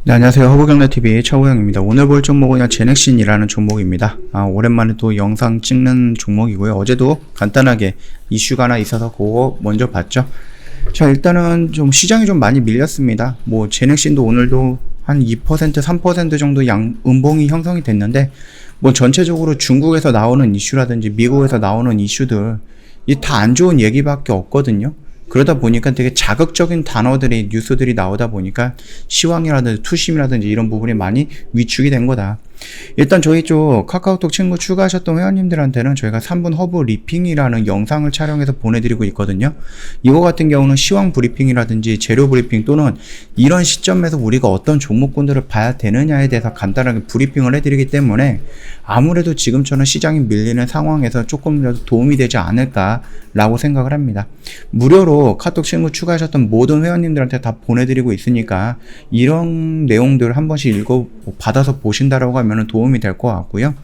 네, 안녕하세요. 허브경제TV 최호영입니다. 오늘 볼 종목은 제넥신이라는 종목입니다. 오랜만에 또 영상 찍는 종목이고요. 어제도 간단하게 이슈가 하나 있어서 그거 먼저 봤죠. 자, 일단은 좀 시장이 좀 많이 밀렸습니다. 뭐 제넥신도 오늘도 한 2%, 3% 정도 음봉이 형성이 됐는데, 뭐 전체적으로 중국에서 나오는 이슈라든지 미국에서 나오는 이슈들 이 다 안 좋은 얘기밖에 없거든요. 그러다 보니까 되게 자극적인 단어들이, 뉴스들이 나오다 보니까 시황이라든지 투심이라든지 이런 부분이 많이 위축이 된 거다. 일단 저희 쪽 카카오톡 친구 추가하셨던 회원님들한테는 저희가 3분 허브 리핑이라는 영상을 촬영해서 보내드리고 있거든요. 이거 같은 경우는 시황 브리핑이라든지 재료 브리핑 또는 이런 시점에서 우리가 어떤 종목군들을 봐야 되느냐에 대해서 간단하게 브리핑을 해드리기 때문에 아무래도 지금처럼 시장이 밀리는 상황에서 조금이라도 도움이 되지 않을까라고 생각을 합니다. 무료로 카톡 친구 추가하셨던 모든 회원님들한테 다 보내드리고 있으니까 이런 내용들 한 번씩 받아서 보신다라고 하면 도움이 될 것 같고요.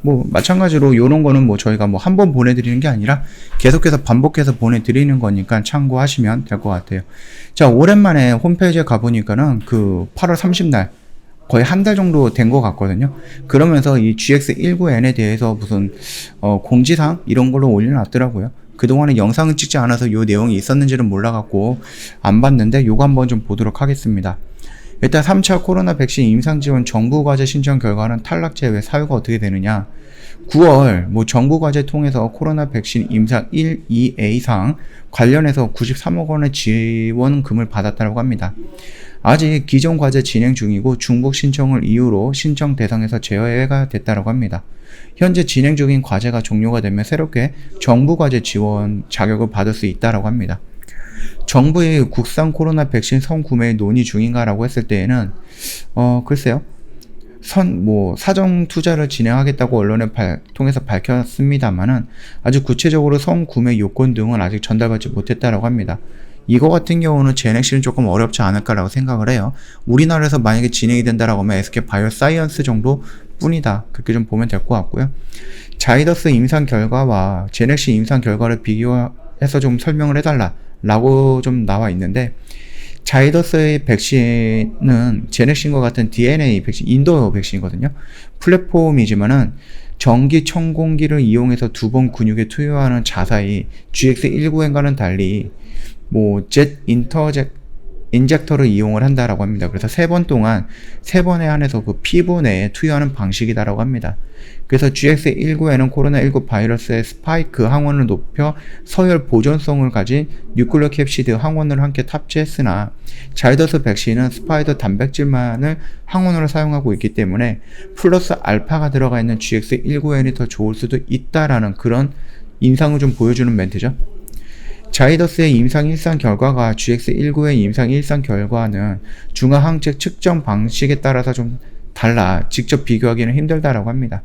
뭐 마찬가지로 이런 거는 뭐 저희가 뭐 한 번 보내드리는 게 아니라 계속해서 반복해서 보내드리는 거니까 참고하시면 될 것 같아요. 자, 오랜만에 홈페이지에 가보니까는 그 8월 30날 거의 한 달 정도 된 것 같거든요. 그러면서 이 GX19N에 대해서 무슨 공지사항 이런 걸로 올려놨더라고요. 그동안에 영상을 찍지 않아서 이 내용이 있었는지는 몰라갖고 안 봤는데 요거 한번 좀 보도록 하겠습니다. 일단 3차 코로나 백신 임상지원 정부과제 신청 결과는 탈락 제외, 사유가 어떻게 되느냐. 9월 뭐 정부과제 통해서 코로나 백신 임상 1, 2A상 관련해서 93억 원의 지원금을 받았다고 합니다. 아직 기존 과제 진행 중이고 중복 신청을 이유로 신청 대상에서 제외가 됐다고 합니다. 현재 진행 중인 과제가 종료가 되면 새롭게 정부과제 지원 자격을 받을 수 있다고 합니다. 정부의 국산 코로나 백신 선구매 논의 중인가라고 했을 때에는 글쎄요. 사정 투자를 진행하겠다고 언론에 통해서 밝혔습니다만은 아주 구체적으로 선구매 요건 등은 아직 전달받지 못했다라고 합니다. 이거 같은 경우는 제넥신은 조금 어렵지 않을까라고 생각을 해요. 우리나라에서 만약에 진행이 된다라고 하면 SK바이오사이언스 정도 뿐이다. 그렇게 좀 보면 될 것 같고요. 자이더스 임상 결과와 제넥신 임상 결과를 비교해서 좀 설명을 해달라 라고 좀 나와 있는데, 자이더스의 백신은 제넥신과 같은 DNA 백신, 인도 백신이거든요. 플랫폼이지만은 전기 천공기를 이용해서 2번 근육에 투여하는 자사의 GX19N과는 달리 젯 인젝터를 이용을 한다라고 합니다. 그래서 3번 동안 3번에 한해서 그 피부 내에 투여하는 방식이다라고 합니다. 그래서 GX19N은 코로나19 바이러스의 스파이크 항원을 높여 서열 보존성을 가진 뉴클레오 캡시드 항원을 함께 탑재했으나 자이더스 백신은 스파이더 단백질만을 항원으로 사용하고 있기 때문에 플러스 알파가 들어가 있는 GX19N이 더 좋을 수도 있다라는 그런 인상을 좀 보여주는 멘트죠. 자이더스의 임상 1상 결과가 GX19의 임상 1상 결과는 중화항체 측정 방식에 따라서 좀 달라 직접 비교하기는 힘들다라고 합니다.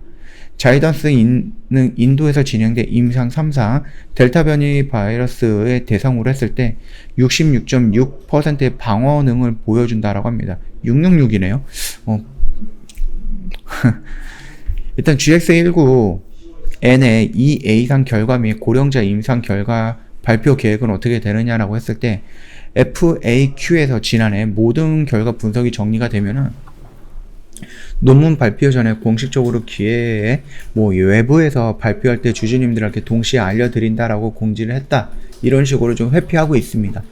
자이더스는 인도에서 진행된 임상 3상 델타 변이 바이러스의 대상으로 했을 때 66.6%의 방어능을 보여준다라고 합니다. 666이네요. 일단 GX19N의 2A상 결과 및 고령자 임상 결과 발표 계획은 어떻게 되느냐라고 했을 때 FAQ에서 지난해 모든 결과 분석이 정리가 되면은 논문 발표 전에 공식적으로 기회에 외부에서 발표할 때 주주님들에게 동시에 알려드린다라고 공지를 했다. 이런 식으로 좀 회피하고 있습니다.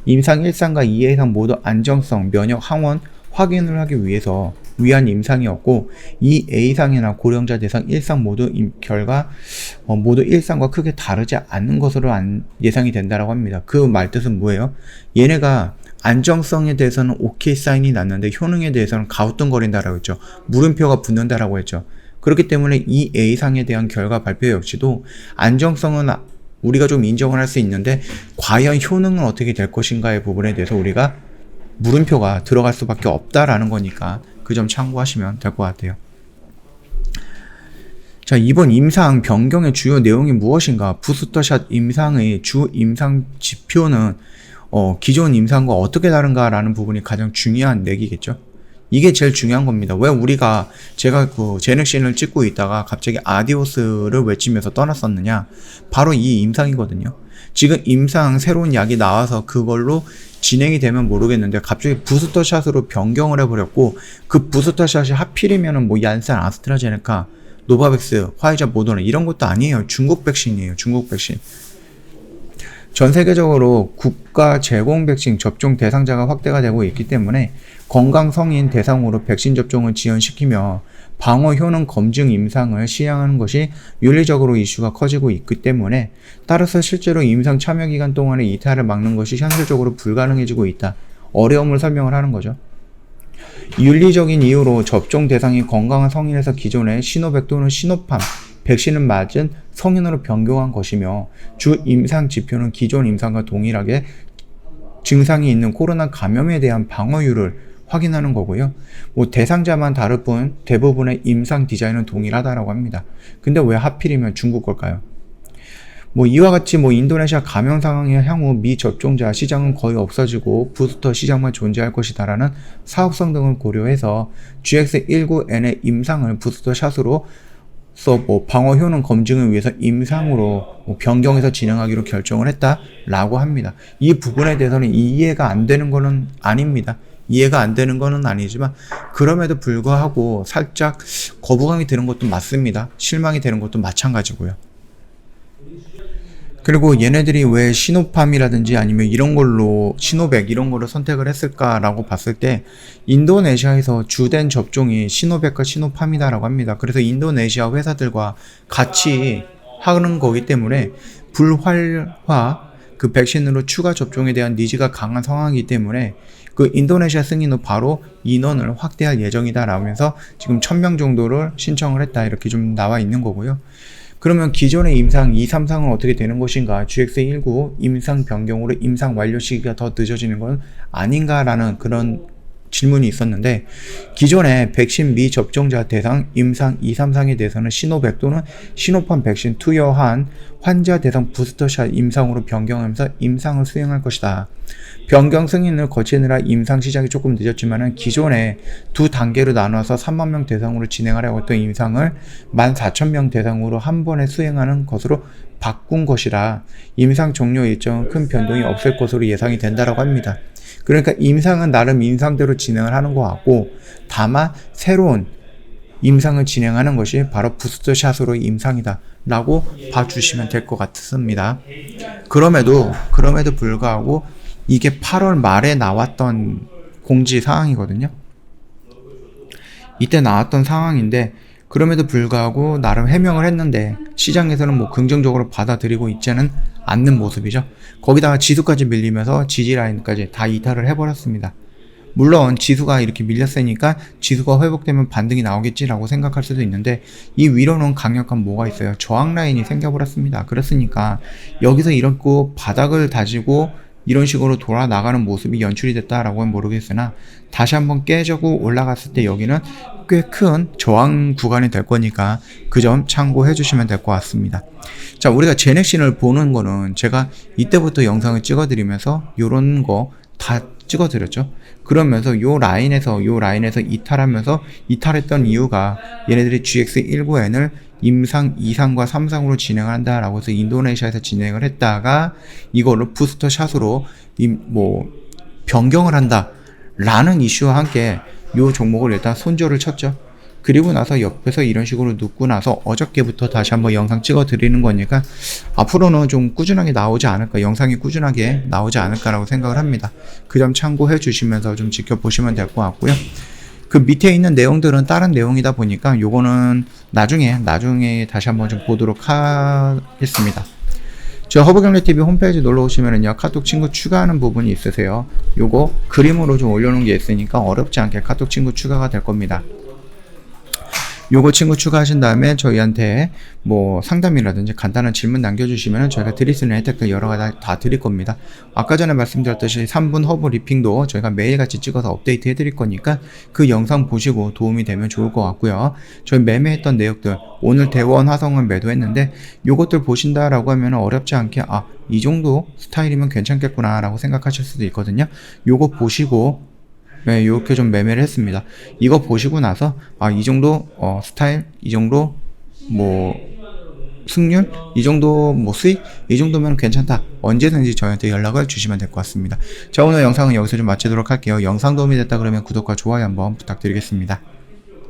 임상 1상과 2회상 모두 안정성, 면역 항원 확인을 하기 위한 임상이었고, 이 A상이나 고령자 대상 1상 모두 결과 모두 1상과 크게 다르지 않는 것으로 예상이 된다라고 합니다. 그 말뜻은 뭐예요? 얘네가 안정성에 대해서는 오케이 사인이 났는데 효능에 대해서는 가우뚱거린다라고 했죠. 물음표가 붙는다라고 했죠. 그렇기 때문에 이 A상에 대한 결과 발표 역시도 안정성은 우리가 좀 인정을 할 수 있는데 과연 효능은 어떻게 될 것인가의 부분에 대해서 우리가 물음표가 들어갈 수밖에 없다라는 거니까 그 점 참고하시면 될 것 같아요. 자, 이번 임상 변경의 주요 내용이 무엇인가? 부스터샷 임상의 주 임상 지표는 기존 임상과 어떻게 다른가라는 부분이 가장 중요한 내기겠죠. 이게 제일 중요한 겁니다. 왜 제가 그 제넥신을 찍고 있다가 갑자기 아디오스를 외치면서 떠났었느냐? 바로 이 임상이거든요. 지금 임상 새로운 약이 나와서 그걸로 진행이 되면 모르겠는데 갑자기 부스터샷으로 변경을 해버렸고, 그 부스터샷이 하필이면은 뭐 얀센, 아스트라제네카, 노바백스, 화이자, 모더나 이런 것도 아니에요. 중국 백신이에요. 중국 백신. 전 세계적으로 국가 제공 백신 접종 대상자가 확대가 되고 있기 때문에 건강 성인 대상으로 백신 접종을 지연시키며 방어 효능 검증 임상을 시행하는 것이 윤리적으로 이슈가 커지고 있기 때문에, 따라서 실제로 임상 참여 기간 동안에 이탈을 막는 것이 현실적으로 불가능해지고 있다. 어려움을 설명을 하는 거죠. 윤리적인 이유로 접종 대상이 건강한 성인에서 기존의 시노백 또는 시노팜 백신을 맞은 성인으로 변경한 것이며, 주 임상 지표는 기존 임상과 동일하게 증상이 있는 코로나 감염에 대한 방어율을 확인하는 거고요. 뭐 대상자만 다를 뿐 대부분의 임상 디자인은 동일하다라고 합니다. 근데 왜 하필이면 중국 걸까요? 뭐 이와 같이 뭐 인도네시아 감염 상황의 향후 미접종자 시장은 거의 없어지고 부스터 시장만 존재할 것이다라는 사업성 등을 고려해서 GX19N의 임상을 부스터 샷으로 뭐 방어 효능 검증을 위해서 임상으로 뭐 변경해서 진행하기로 결정을 했다라고 합니다. 이 부분에 대해서는 이해가 안 되는 거는 아닙니다. 이해가 안 되는 거는 아니지만, 그럼에도 불구하고 살짝 거부감이 드는 것도 맞습니다. 실망이 되는 것도 마찬가지고요. 그리고 얘네들이 왜 시노팜이라든지 아니면 이런 걸로 시노백 이런 거를 선택을 했을까라고 봤을 때, 인도네시아에서 주된 접종이 시노백과 시노팜이다라고 합니다. 그래서 인도네시아 회사들과 같이 하는 거기 때문에 불활화 그 백신으로 추가 접종에 대한 니즈가 강한 상황이기 때문에 그 인도네시아 승인은 바로 인원을 확대할 예정이다 라면서 지금 1000명 정도를 신청을 했다, 이렇게 좀 나와 있는 거고요. 그러면 기존의 임상 2, 3상은 어떻게 되는 것인가? GX19 임상 변경으로 임상 완료 시기가 더 늦어지는 건 아닌가라는 그런 질문이 있었는데, 기존의 백신 미접종자 대상 임상 2, 3상에 대해서는 시노백 또는 시노팜 백신 투여한 환자 대상 부스터샷 임상으로 변경하면서 임상을 수행할 것이다. 변경 승인을 거치느라 임상 시작이 조금 늦었지만은 기존에 두 단계로 나눠서 3만 명 대상으로 진행하려고 했던 임상을 14,000명 대상으로 한 번에 수행하는 것으로 바꾼 것이라 임상 종료 일정은 큰 변동이 없을 것으로 예상이 된다라고 합니다. 그러니까 임상은 나름 임상대로 진행을 하는 것 같고, 다만 새로운 임상을 진행하는 것이 바로 부스터샷으로 임상이다 라고 봐주시면 될 것 같습니다. 그럼에도 불구하고 이게 8월 말에 나왔던 공지 사항이거든요. 이때 나왔던 상황인데, 그럼에도 불구하고 나름 해명을 했는데 시장에서는 뭐 긍정적으로 받아들이고 있지는 않는 모습이죠. 거기다가 지수까지 밀리면서 지지라인까지 다 이탈을 해버렸습니다. 물론 지수가 이렇게 밀렸으니까 지수가 회복되면 반등이 나오겠지라고 생각할 수도 있는데, 이 위로는 강력한 뭐가 있어요? 저항 라인이 생겨버렸습니다. 그렇으니까 여기서 이렇고 바닥을 다지고 이런 식으로 돌아 나가는 모습이 연출이 됐다라고는 모르겠으나, 다시 한번 깨지고 올라갔을 때 여기는 꽤 큰 저항 구간이 될 거니까 그 점 참고해 주시면 될 것 같습니다. 자, 우리가 제넥신을 보는 거는 제가 이때부터 영상을 찍어 드리면서 요런 거 다 찍어 드렸죠. 그러면서 요 라인에서 이탈하면서, 이탈했던 이유가 얘네들이 GX19N을 임상 2상과 3상으로 진행을 한다라고 해서 인도네시아에서 진행을 했다가 이걸로 부스터 샷으로 변경을 한다라는 이슈와 함께 요 종목을 일단 손절을 쳤죠. 그리고 나서 옆에서 이런 식으로 눕고 나서 어저께부터 다시 한번 영상 찍어 드리는 거니까 앞으로는 좀 꾸준하게 나오지 않을까, 영상이 꾸준하게 나오지 않을까라고 생각을 합니다. 그 점 참고해 주시면서 좀 지켜보시면 될 것 같고요. 그 밑에 있는 내용들은 다른 내용이다 보니까 요거는 나중에 다시 한번 좀 보도록 하겠습니다. 저 허브경제TV 홈페이지 놀러 오시면은요, 카톡 친구 추가하는 부분이 있으세요. 요거 그림으로 좀 올려놓은 게 있으니까 어렵지 않게 카톡 친구 추가가 될 겁니다. 요거 친구 추가하신 다음에 저희한테 뭐 상담이라든지 간단한 질문 남겨주시면 저희가 드릴 수 있는 혜택들 여러 가지 다 드릴 겁니다. 아까 전에 말씀드렸듯이 3분 허브 리핑도 저희가 매일같이 찍어서 업데이트 해드릴 거니까 그 영상 보시고 도움이 되면 좋을 것 같고요. 저희 매매했던 내역들, 오늘 대원 화성을 매도했는데 요것들 보신다라고 하면 어렵지 않게 이 정도 스타일이면 괜찮겠구나 라고 생각하실 수도 있거든요. 요거 보시고 이렇게 좀 매매를 했습니다. 이거 보시고 나서 이 정도 스타일, 이 정도 승률 이 정도 뭐 수익 이 정도면 괜찮다, 언제든지 저희한테 연락을 주시면 될 것 같습니다. 자, 오늘 영상은 여기서 좀 마치도록 할게요. 영상 도움이 됐다 그러면 구독과 좋아요 한번 부탁드리겠습니다.